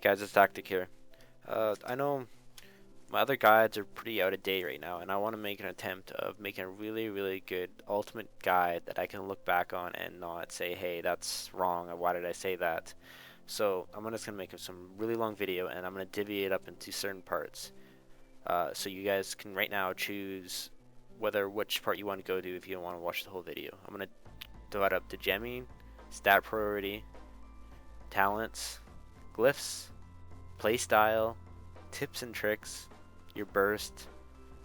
guys, it's Tactic here. I know my other guides are pretty out of date right now, and I want to make an attempt of making a really good ultimate guide that I can look back on and not say, hey, that's wrong, or why did I say that? So I'm just going to make some really long video, and I'm going to divvy it up into certain parts. So you guys can right now choose which part you want to go to if you don't want to watch the whole video. I'm going to divide up to gemming, stat priority, talents, glyphs, playstyle, tips and tricks, your burst,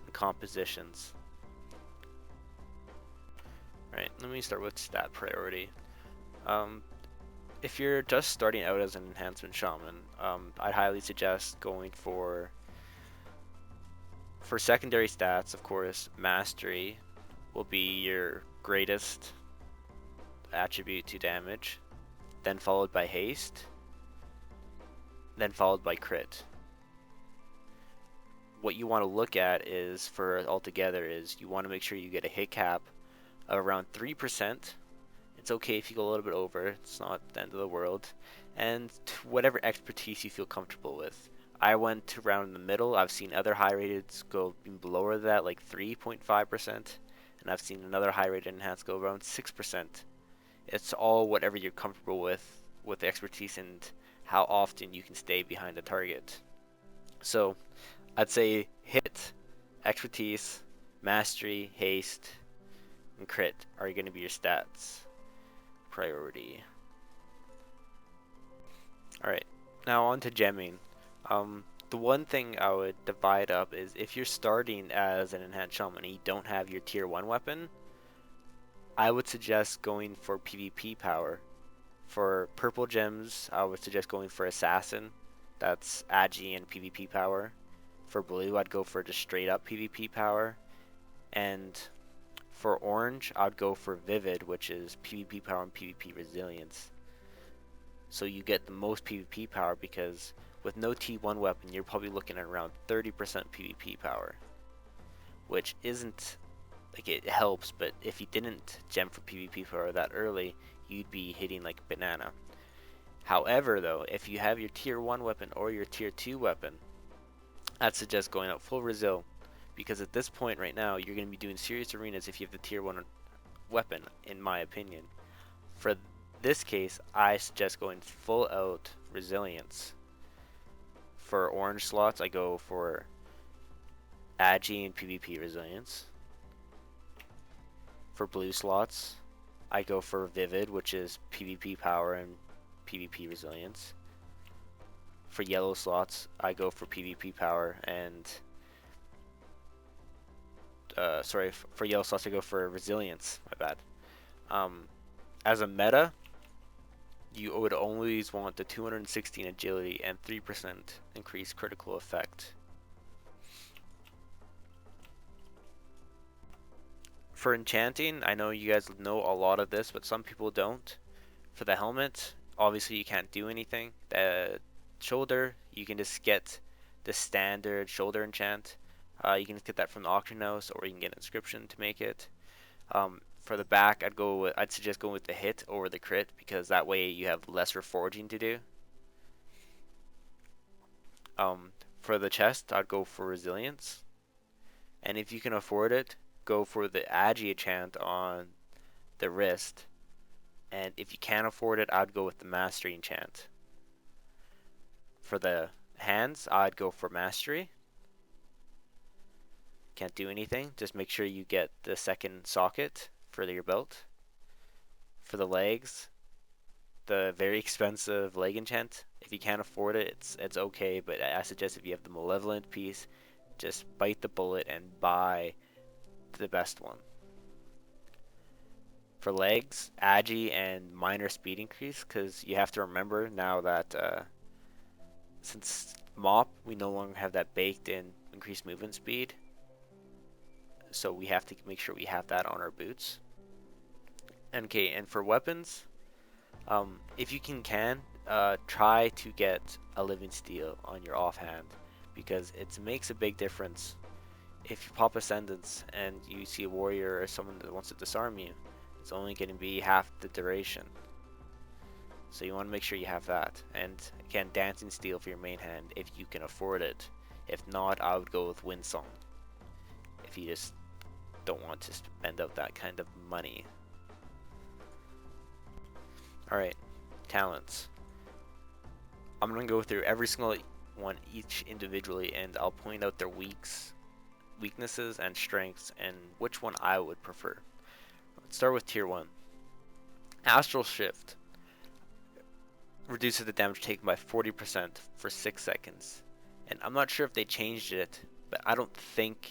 and compositions. Right, let me start with stat priority. If you're just starting out as an Enhancement Shaman, I'd highly suggest going for secondary stats. Of course, Mastery will be your greatest attribute to damage, then followed by Haste, then followed by Crit. What you want to look at is, for altogether, is you want to make sure you get a hit cap of around 3%. It's okay if you go a little bit over, it's not the end of the world. And whatever expertise you feel comfortable with. I went around in the middle. I've seen other high rateds go below that, like 3.5%, and I've seen another high rated enhance go around 6%. It's all whatever you're comfortable with the expertise and how often you can stay behind the target. So I'd say hit, expertise, mastery, haste, and crit are going to be your stats priority. Alright, now on to gemming. The one thing I would divide up is if you're starting as an Enhanced Shaman and you don't have your tier 1 weapon, I would suggest going for PvP power. For purple gems, I would suggest going for Assassin. That's Agi and PvP power. For blue, I'd go for just straight up PvP power. And for orange, I'd go for Vivid, which is PvP power and PvP resilience. So you get the most PvP power because with no T1 weapon, you're probably looking at around 30% PvP power. Which isn't, like, it helps, but if you didn't gem for PvP power that early, you'd be hitting like a banana. However, though, if you have your tier 1 weapon or your tier 2 weapon, I'd suggest going out full resil, because at this point right now, you're going to be doing serious arenas if you have the tier 1 weapon, in my opinion. For this case, I suggest going full out resilience. For orange slots, I go for Agi and PvP resilience. For blue slots, I go for Vivid, which is PvP power and PvP resilience. For yellow slots, I go for PvP power and for yellow slots I go for resilience. My bad. As a meta, you would always want the 216 agility and 3% increased critical effect. For enchanting, I know you guys know a lot of this, but some people don't. For the helmet, obviously you can't do anything. The shoulder, you can just get the standard shoulder enchant. You can just get that from the auction house, or you can get inscription to make it. For the back, I'd suggest going with the hit over the crit, because that way you have less reforging to do. For the chest, I'd go for resilience, and if you can afford it, go for the Agi enchant on the wrist, and if you can't afford it, I'd go with the mastery enchant. For the hands, I'd go for mastery. Can't do anything, just make sure you get the second socket for your belt. For the legs, the very expensive leg enchant, if you can't afford it, it's okay, but I suggest if you have the malevolent piece, just bite the bullet and buy the best one. For legs, Agi and minor speed increase, because you have to remember now that since MoP, we no longer have that baked in increased movement speed, so we have to make sure we have that on our boots. Okay, and for weapons, if you can try to get a living steel on your offhand, because it makes a big difference. If you pop Ascendance and you see a warrior or someone that wants to disarm you, it's only going to be half the duration. So you want to make sure you have that. And again, Dancing Steel for your main hand if you can afford it. If not, I would go with Windsong if you just don't want to spend out that kind of money. Alright, talents. I'm going to go through every single one each individually, and I'll point out their weaknesses and strengths and which one I would prefer. Let's start with tier 1. Astral Shift reduces the damage taken by 40% for 6 seconds. And I'm not sure if they changed it, but I don't think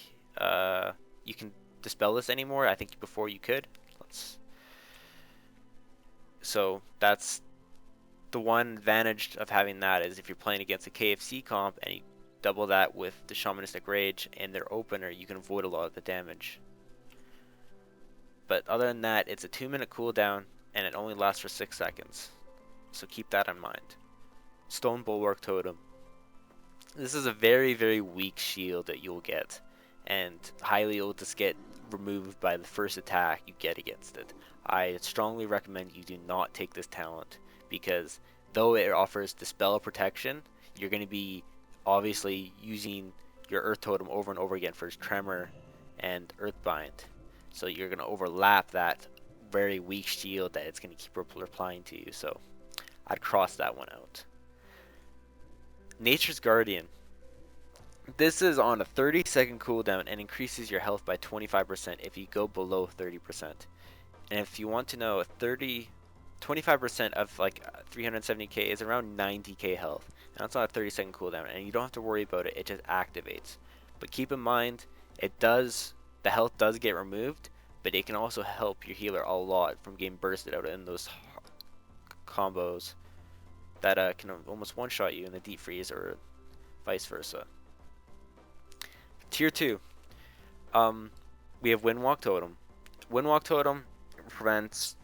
you can dispel this anymore. I think before you could. So that's the one advantage of having that, is if you're playing against a KFC comp and you double that with the Shamanistic Rage and their opener, you can avoid a lot of the damage. But other than that, it's a 2-minute cooldown and it only lasts for 6 seconds. So keep that in mind. Stone Bulwark Totem. This is a very, very weak shield that you'll get, and highly will just get removed by the first attack you get against it. I strongly recommend you do not take this talent, because though it offers Dispel Protection, you're going to be obviously using your Earth Totem over and over again for Tremor and Earthbind. So you're going to overlap that very weak shield that it's going to keep replying to you. So I'd cross that one out. Nature's Guardian. This is on a 30-second cooldown and increases your health by 25% if you go below 30%. And if you want to know, 25% of like 370k is around 90k health. And that's on a 30-second cooldown, and you don't have to worry about it. It just activates. But keep in mind, the health does get removed, but it can also help your healer a lot from getting bursted out in those combos that can almost one-shot you in the deep freeze or vice versa. Tier 2. We have Windwalk Totem. Windwalk Totem grants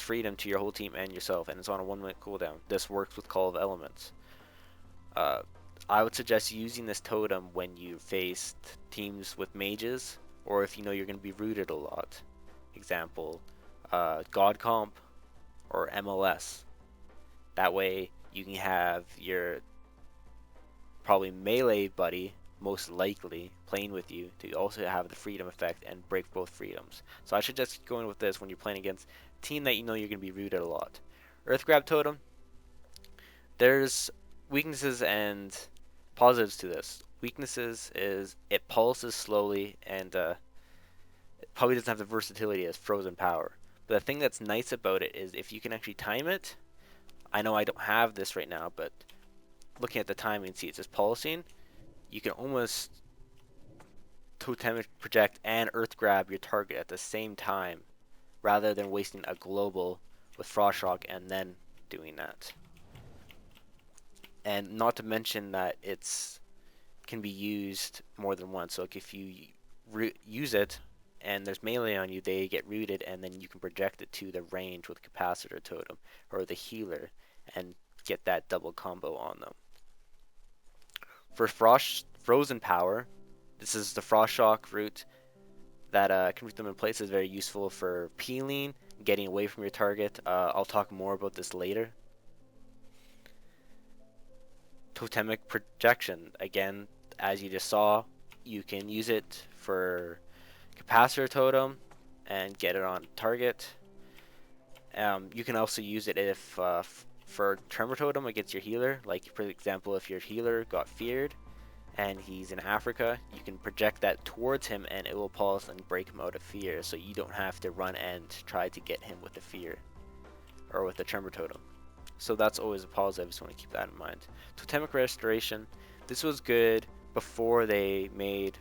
freedom to your whole team and yourself, and it's on a 1-minute cooldown. This works with Call of Elements. I would suggest using this totem when you face teams with mages, or if you know you're going to be rooted a lot. Example, God Comp or MLS. That way you can have your probably melee buddy, most likely, playing with you to also have the freedom effect and break both freedoms. So I should just go in with this when you're playing against a team that you know you're going to be rooted a lot. Earth Grab Totem. There's weaknesses and positives to this. Weaknesses is it pulses slowly, and it probably doesn't have the versatility as Frozen Power. But the thing that's nice about it is if you can actually time it. I know I don't have this right now, but looking at the timing, see it says pulsing. You can almost totemic project and earth grab your target at the same time, rather than wasting a global with Frost Shock and then doing that. And not to mention that it's can be used more than once. So like if you use it and there's melee on you, they get rooted, and then you can project it to the range with Capacitor Totem or the healer and get that double combo on them. For Frozen Power, this is the Frost Shock route that can root them in place. Is very useful for peeling, getting away from your target. I'll talk more about this later. Totemic Projection. Again, as you just saw, you can use it for Capacitor Totem and get it on target. You can also use it if for Tremor Totem against your healer. Like, for example, if your healer got feared and he's in Africa, you can project that towards him and it will pulse and break him out of fear, so you don't have to run and try to get him with the fear or with the Tremor Totem. So that's always a positive, so I want to keep that in mind. Totemic Restoration. This was good before they made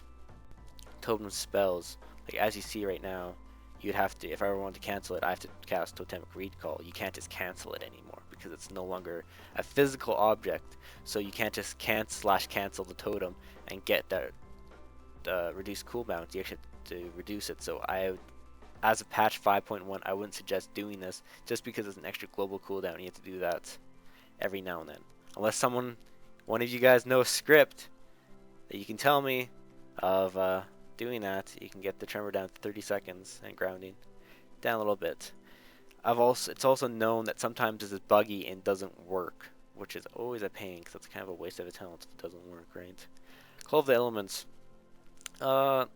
totem spells. Like as you see right now, you'd have to, if I ever wanted to cancel it, I have to cast Totemic Recall. You can't just cancel it anymore because it's no longer a physical object. So you can't just cancel the totem and get that reduced cooldown. You actually have to reduce it. So as a patch 5.1, I wouldn't suggest doing this just because it's an extra global cooldown. You have to do that every now and then. Unless one of you guys know a script that you can tell me of doing that, you can get the tremor down to 30 seconds and grounding down a little bit. It's also known that sometimes this is buggy and doesn't work, which is always a pain because that's kind of a waste of a talent if it doesn't work, right? Call of the Elements. Uh,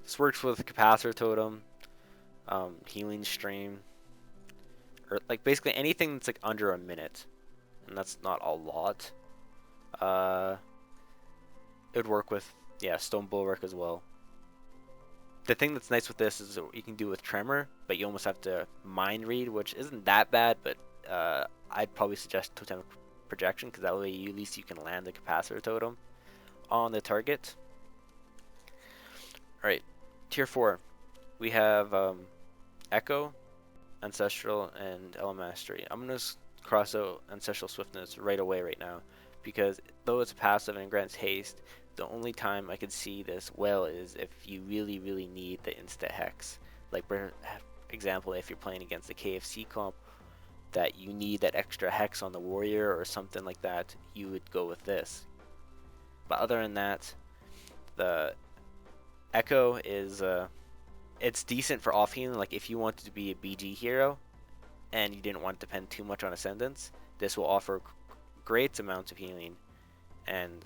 this works with Capacitor Totem, Healing Stream, or like basically anything that's like under a minute, and that's not a lot. Uh, it would work with, yeah, Stone Bulwark as well. The thing that's nice with this is you can do with Tremor, but you almost have to mind read, which isn't that bad, but I'd probably suggest Totemic Projection, because that way at least you can land the Capacitor Totem on the target. Alright, Tier 4. We have Echo, Ancestral, and Element Mastery. I'm going to cross out Ancestral Swiftness right away right now, because though it's passive and grants haste, the only time I could see this well is if you really, really need the insta hex. Like, for example, if you're playing against the KFC comp, that you need that extra hex on the warrior or something like that, you would go with this. But other than that, the Echo is it's decent for off healing. Like if you wanted to be a BG hero and you didn't want to depend too much on Ascendance, this will offer great amounts of healing, and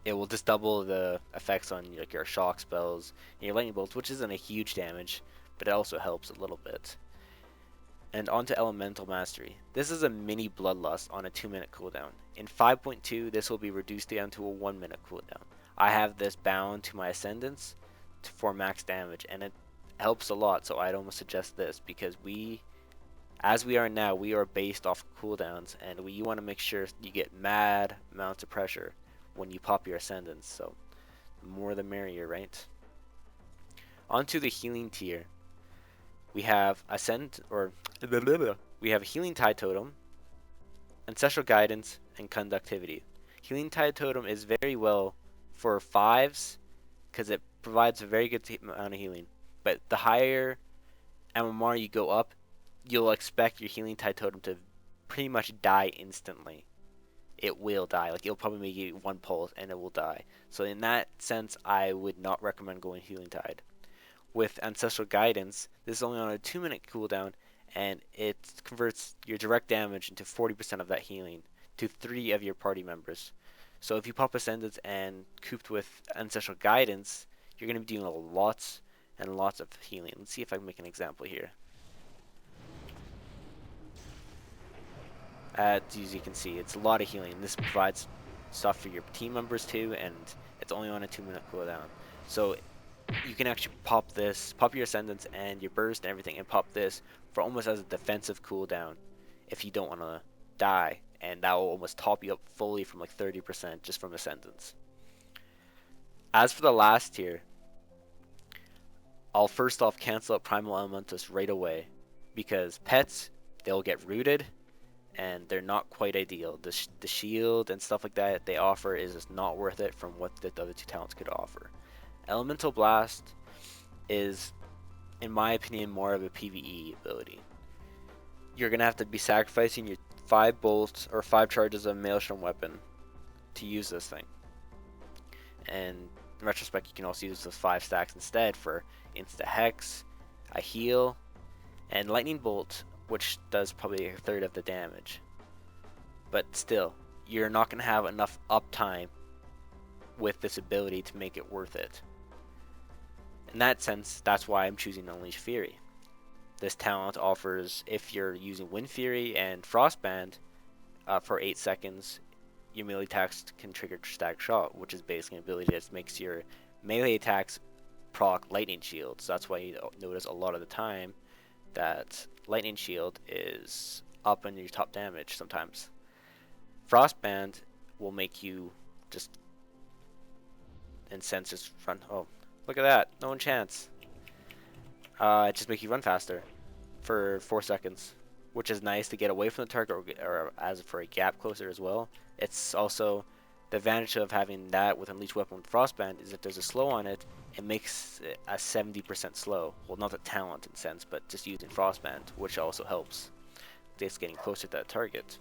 it will just double the effects on like your shock spells and your lightning bolts, which isn't a huge damage, but it also helps a little bit. And onto Elemental Mastery. This is a mini Bloodlust on a 2-minute cooldown. In 5.2, this will be reduced down to a 1-minute cooldown. I have this bound to my Ascendance for max damage, and it helps a lot, so I'd almost suggest this, because as we are now, we are based off cooldowns, and you want to make sure you get mad amounts of pressure when you pop your Ascendance, so the more the merrier, right? Onto the healing tier. We have we have Healing Tide Totem, Ancestral Guidance, and Conductivity. Healing Tide Totem is very well for 5s because it provides a very good amount of healing. But the higher MMR you go up, you'll expect your Healing Tide Totem to pretty much die instantly. It will die. Like, it'll probably make you 1 pulse and it will die. So in that sense, I would not recommend going Healing Tide. With Ancestral Guidance, this is only on a 2-minute cooldown, and it converts your direct damage into 40% of that healing to 3 of your party members. So if you pop Ascendance and cooped with Ancestral Guidance, you're going to be doing lots and lots of healing. Let's see if I can make an example here. As you can see, it's a lot of healing. This provides stuff for your team members too, and it's only on a 2-minute cooldown. So you can actually pop your Ascendance and your burst and everything, and pop this for almost as a defensive cooldown if you don't want to die, and that will almost top you up fully from like 30% just from Ascendance. As for the last tier, I'll first off cancel out Primal Elementus right away, because pets, they'll get rooted and they're not quite ideal. The shield and stuff like that they offer is just not worth it from what the other 2 talents could offer. Elemental Blast is, in my opinion, more of a PvE ability. You're going to have to be sacrificing your 5 bolts or 5 charges of Maelstrom weapon to use this thing. And in retrospect, you can also use those 5 stacks instead for Insta Hex, a heal, and Lightning Bolt, which does probably a third of the damage. But still, you're not going to have enough uptime with this ability to make it worth it. In that sense, that's why I'm choosing Unleash Fury. This talent offers, if you're using Wind Fury and Frostband for 8 seconds, your melee attacks can trigger Static Shot, which is basically an ability that makes your melee attacks proc Lightning Shield. So that's why you notice a lot of the time that Lightning Shield is up in your top damage sometimes. Frostband will make you just incense just run. Oh, look at that! No enchants. It just makes you run faster for 4 seconds, which is nice to get away from the target, or as for a gap closer as well. It's also the advantage of having that with Unleashed Weapon with Frostband is if there's a slow on it, it makes it a 70% slow. Well, not the talent in a sense, but just using Frostband, which also helps just getting closer to that target.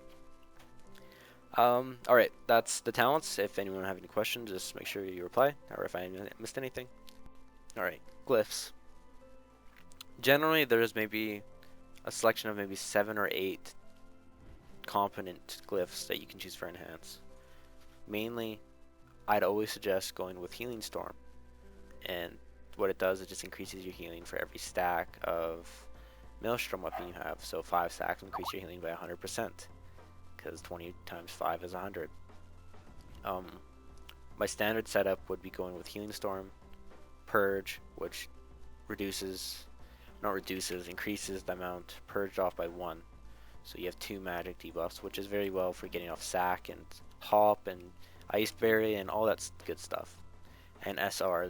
Alright, that's the talents. If anyone have any questions, just make sure you reply, or if I missed anything. Alright, glyphs. Generally, there's maybe a selection of maybe 7 or 8 component glyphs that you can choose for enhance. Mainly, I'd always suggest going with Healing Storm, and what it does, it just increases your healing for every stack of Maelstrom weapon you have. So 5 stacks will increase your healing by 100%, because 20 times 5 is 100. Um, my standard setup would be going with Healing Storm, Purge, which increases the amount purged off by 1. So you have 2 magic debuffs, which is very well for getting off Sack and Hop and Iceberry and all that good stuff. And SR,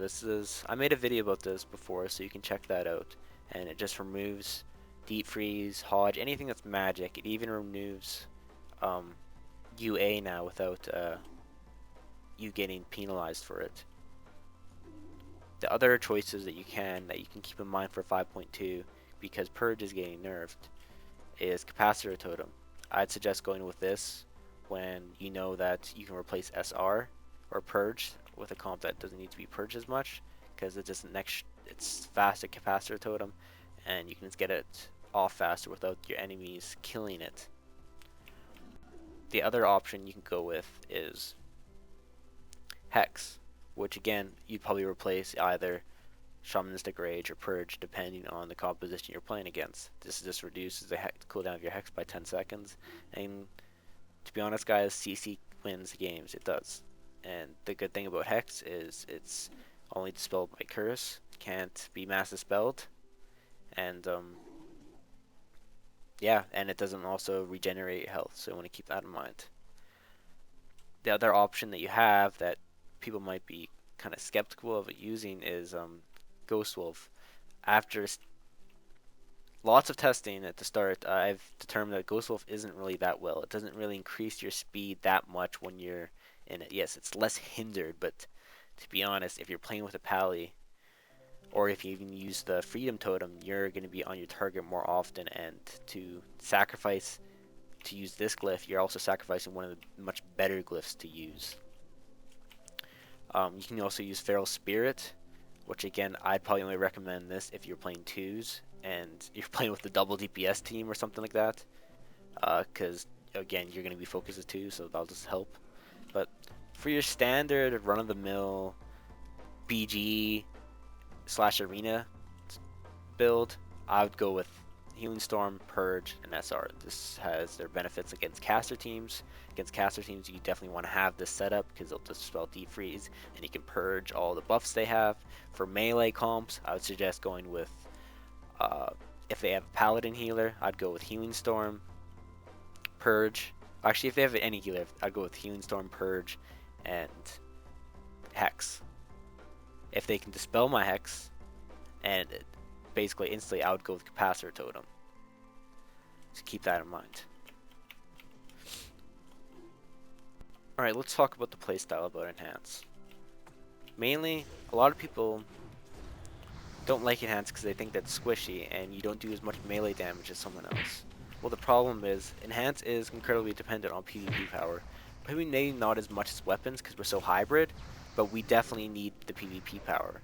I made a video about this before, so you can check that out. And it just removes Deep Freeze, Hodge, anything that's magic. It even removes UA now without you getting penalized for it. The other choices that you can keep in mind for 5.2, because Purge is getting nerfed, is Capacitor Totem. I'd suggest going with this when you know that you can replace SR or Purge with a comp that doesn't need to be purged as much, because it's faster Capacitor Totem, and you can just get it off faster without your enemies killing it. The other option you can go with is Hex, which again, you'd probably replace either Shamanistic Rage or Purge depending on the composition you're playing against. This just reduces the cooldown of your Hex by 10 seconds, and to be honest guys, CC wins games, it does. And the good thing about Hex is it's only dispelled by Curse, can't be mass dispelled, and yeah, and it doesn't also regenerate health, so you want to keep that in mind. The other option that you have that people might be kind of skeptical of using is Ghost Wolf. After lots of testing at the start, I've determined that Ghost Wolf isn't really that well. It doesn't really increase your speed that much when you're in it. Yes, it's less hindered, but to be honest, if you're playing with a pally, or if you even use the Freedom Totem, you're going to be on your target more often, and to sacrifice to use this glyph, you're also sacrificing one of the much better glyphs to use. You can also use Feral Spirit, which again, I'd probably only recommend this if you're playing 2s and you're playing with the double DPS team or something like that, because again, you're going to be focused as 2, so that'll just help. But for your standard run-of-the-mill BG/arena build, I would go with Healing Storm, Purge, and SR. This has their benefits against caster teams. Against caster teams, you definitely want to have this setup because they'll dispel Deep Freeze, and you can purge all the buffs they have. For melee comps, I would suggest going with, if they have a Paladin healer, I'd go with Healing Storm, Purge. Actually, if they have any healer, I'd go with Healing Storm, Purge, and Hex. If they can dispel my Hex, and basically instantly, I would go with Capacitor Totem. So keep that in mind. Alright, let's talk about the playstyle about Enhance. Mainly, a lot of people don't like Enhance because they think that's squishy and you don't do as much melee damage as someone else. Well, the problem is, Enhance is incredibly dependent on PvP power. Maybe not as much as weapons because we're so hybrid, but we definitely need the PvP power.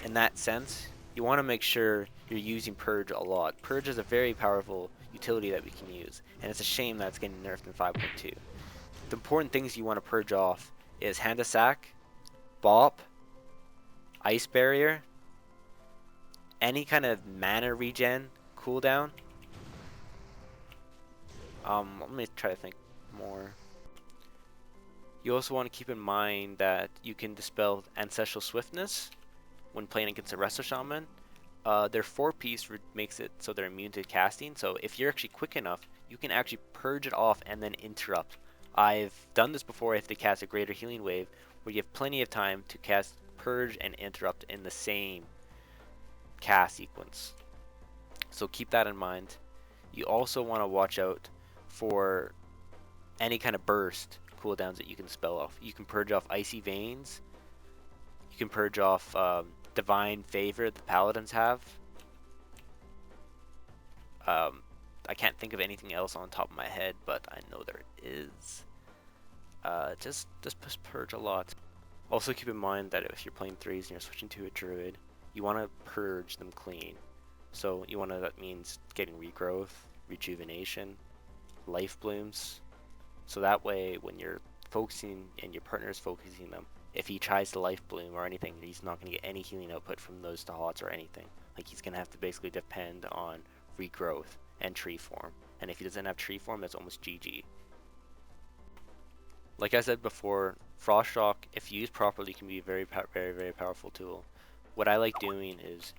In that sense, you want to make sure you're using Purge a lot. Purge is a very powerful utility that we can use, and it's a shame that it's getting nerfed in 5.2. The important things you want to purge off is Hand of Sack, Bop, Ice Barrier, any kind of mana regen cooldown. Let me try to think more. You also want to keep in mind that you can dispel Ancestral Swiftness when playing against a Resto Shaman. Their 4-piece makes it so they're immune to casting, so if you're actually quick enough, you can actually purge it off and then interrupt. I've done this before if they cast a Greater Healing Wave, where you have plenty of time to cast Purge and Interrupt in the same cast sequence. So keep that in mind. You also want to watch out for any kind of burst cooldowns that you can spell off. You can purge off Icy Veins. You can purge off Divine Favor the Paladins have. I can't think of anything else on top of my head, but I know there is. Just purge a lot. Also keep in mind that if you're playing 3s and you're switching to a Druid, you want to purge them clean. So that means getting regrowth, rejuvenation, life blooms. So that way when you're focusing and your partner is focusing them, if he tries to life bloom or anything, he's not going to get any healing output from those dots or anything. Like, he's going to have to basically depend on regrowth and tree form. And if he doesn't have tree form, that's almost GG. Like I said before, Frost Shock, if used properly, can be a very, very powerful tool. What I like doing is,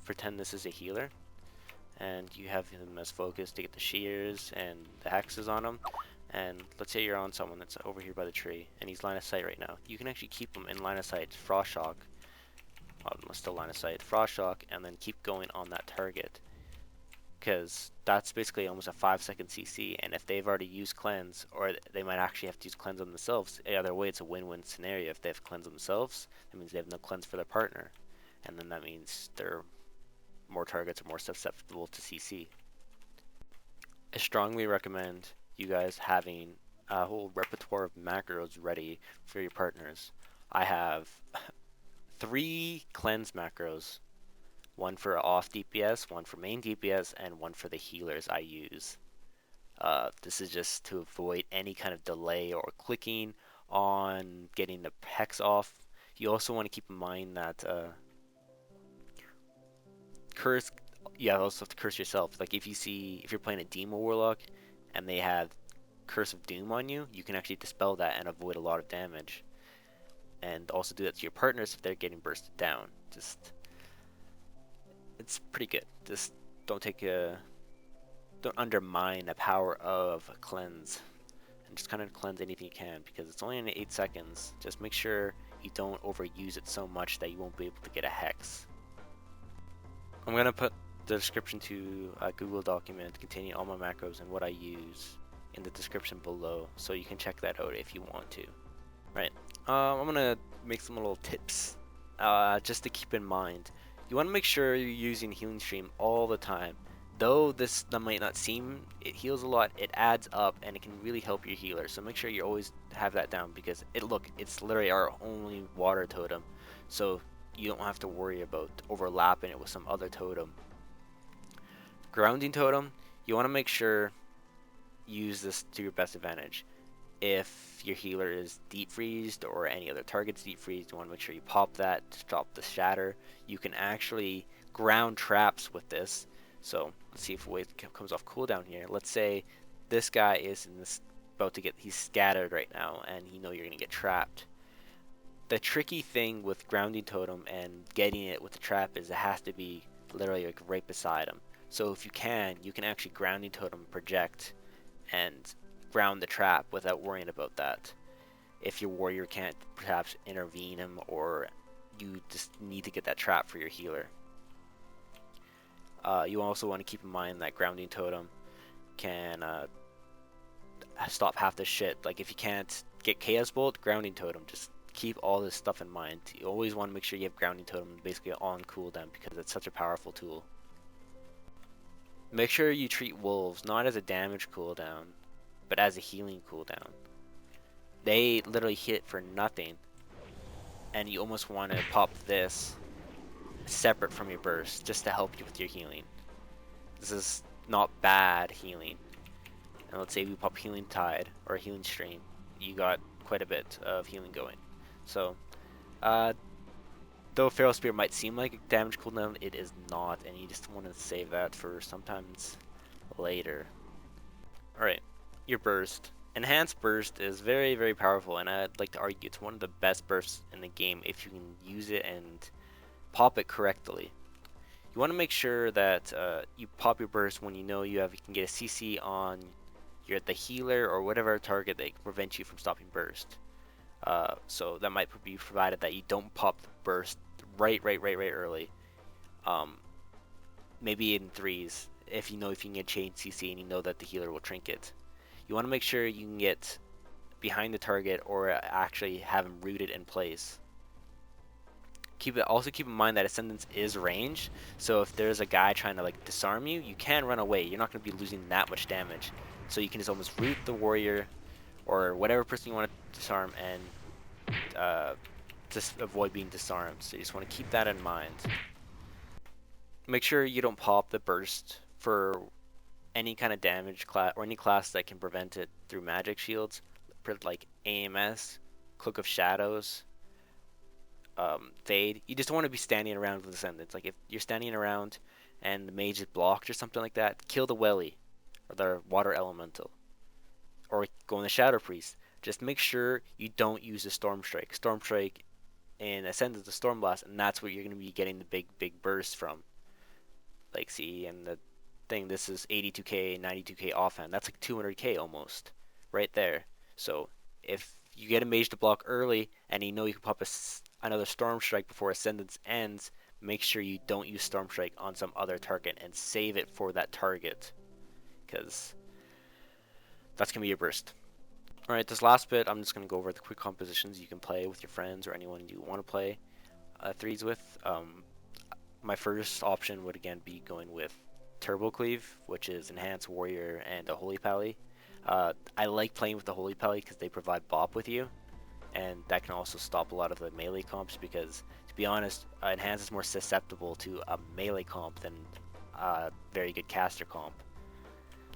pretend this is a healer, and you have him as focus to get the shears and the hexes on him, and let's say you're on someone that's over here by the tree, and he's line of sight right now. You can actually keep him in line of sight, Frost Shock, still line of sight, Frost Shock, and then keep going on that target. Because that's basically almost a 5-second CC, and if they've already used cleanse, or they might actually have to use cleanse on themselves, either way it's a win-win scenario. If they have cleanse themselves, that means they have no cleanse for their partner, and then that means they're more targets are more susceptible to CC. I strongly recommend you guys having a whole repertoire of macros ready for your partners. I have 3 cleanse macros. One for off DPS, one for main DPS, and one for the healers I use. This is just to avoid any kind of delay or clicking on getting the hex off. You also want to keep in mind that you also have to curse yourself. Like, if you're playing a Demo Warlock and they have Curse of Doom on you, you can actually dispel that and avoid a lot of damage. And also do that to your partners if they're getting bursted down. It's pretty good. Just don't undermine the power of a cleanse, and just kind of cleanse anything you can, because it's only in 8 seconds. Just make sure you don't overuse it so much that you won't be able to get a hex. I'm gonna put the description to a Google document containing all my macros and what I use in the description below, so you can check that out if you want to. Right. I'm gonna make some little tips just to keep in mind. You want to make sure you're using Healing Stream all the time. Though that might not seem, it heals a lot, it adds up, and it can really help your healer. So make sure you always have that down, because it's literally our only water totem. So you don't have to worry about overlapping it with some other totem. Grounding totem, you want to make sure you use this to your best advantage. If your healer is deep freezed or any other target's deep freezed, you want to make sure you pop that to stop the shatter. You can actually ground traps with this. So let's see if it comes off cooldown here. Let's say this guy is he's scattered right now, and you know you're gonna get trapped. The tricky thing with grounding totem and getting it with the trap is it has to be literally like right beside him. So if you can actually grounding totem project and ground the trap without worrying about that. If your warrior can't perhaps intervene him, or you just need to get that trap for your healer. You also want to keep in mind that grounding totem can stop half the shit. Like, if you can't get Chaos Bolt, grounding totem, just keep all this stuff in mind. You always want to make sure you have grounding totem basically on cooldown, because it's such a powerful tool. Make sure you treat wolves not as a damage cooldown, but as a healing cooldown. They literally hit for nothing, and you almost want to pop this separate from your burst just to help you with your healing. This is not bad healing. And let's say we pop Healing Tide or Healing Stream, you got quite a bit of healing going. So though Feral Spear might seem like a damage cooldown, it is not, and you just want to save that for sometimes later. Alright, your burst. Enhanced burst is very, very powerful, and I'd like to argue it's one of the best bursts in the game if you can use it and pop it correctly. You want to make sure that you pop your burst when you know you can get a CC on the healer or whatever target that can prevent you from stopping burst. So that might be provided that you don't pop the burst right early. Maybe in 3s, if you can get chain CC and you know that the healer will trinket. You want to make sure you can get behind the target or actually have him rooted in place. Also keep in mind that Ascendance is ranged, so if there's a guy trying to disarm you, you can run away. You're not going to be losing that much damage. So you can just almost root the warrior or whatever person you want to disarm and just avoid being disarmed. So you just want to keep that in mind. make sure you don't pop the burst for any kind of damage class or any class that can prevent it through magic shields, like AMS, Cloak of Shadows, Fade. You just don't want to be standing around with Ascendants. Like if you're standing around and the mage is blocked or something like that, kill the Welly or the Water Elemental, or go in the Shadow Priest. Just make sure you don't use the Storm Strike. Storm Strike in Ascendant the Storm Blast, and that's where you're going to be getting the big burst from. Like see, and the thing, this is 82k, 92k offhand. That's like 200k almost, right there. So if you get a mage to block early, and you know you can pop another Storm Strike before Ascendance ends, make sure you don't use Storm Strike on some other target and save it for that target, because that's gonna be your burst. Alright, this last bit, I'm just gonna go over the quick compositions you can play with your friends or anyone you want to play threes with. My first option would again be going with Turbo Cleave, which is Enhanced Warrior and a Holy Pally. I like playing with the Holy Pally because they provide bop with you, and that can also stop a lot of the melee comps because, to be honest, Enhance is more susceptible to a melee comp than a very good caster comp.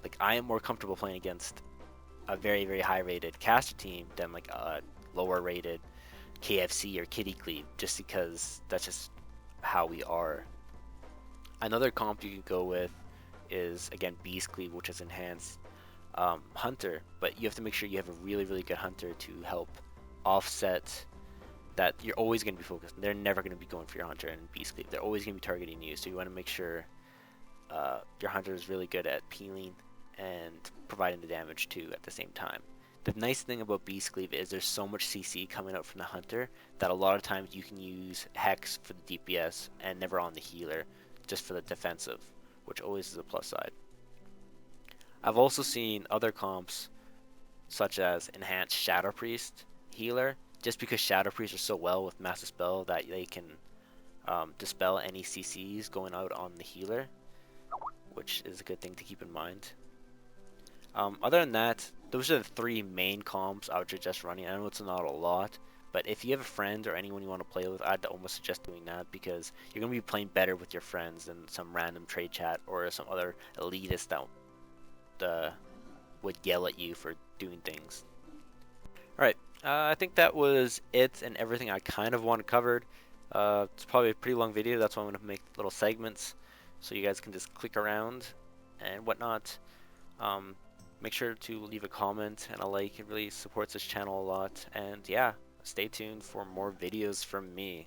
Like, I am more comfortable playing against a very high rated caster team than like a lower rated KFC or Kitty Cleave, just because that's just how we are. Another comp you could go with is again Beast Cleave, which is enhanced Hunter, but you have to make sure you have a really good Hunter to help offset that. You're always going to be focused. They're never going to be going for your Hunter and Beast Cleave. They're always going to be targeting you, so you want to make sure your Hunter is really good at peeling and providing the damage too at the same time. The nice thing about Beast Cleave is there's so much CC coming out from the Hunter that a lot of times you can use Hex for the DPS and never on the healer, just for the defensive, which always is a plus side. I've also seen other comps such as Enhanced Shadow Priest healer, just because Shadow Priests are so well with Master Spell that they can dispel any CCs going out on the healer, which is a good thing to keep in mind. Other than that, those are the three main comps I would suggest running. I know it's not a lot, but if you have a friend or anyone you want to play with, I'd almost suggest doing that, because you're going to be playing better with your friends than some random trade chat or some other elitist that would yell at you for doing things. Alright, I think that was it and everything I kind of want covered. It's probably a pretty long video, that's why I'm going to make little segments so you guys can just click around and whatnot. Make sure to leave a comment and a like. It really supports this channel a lot. And yeah, stay tuned for more videos from me.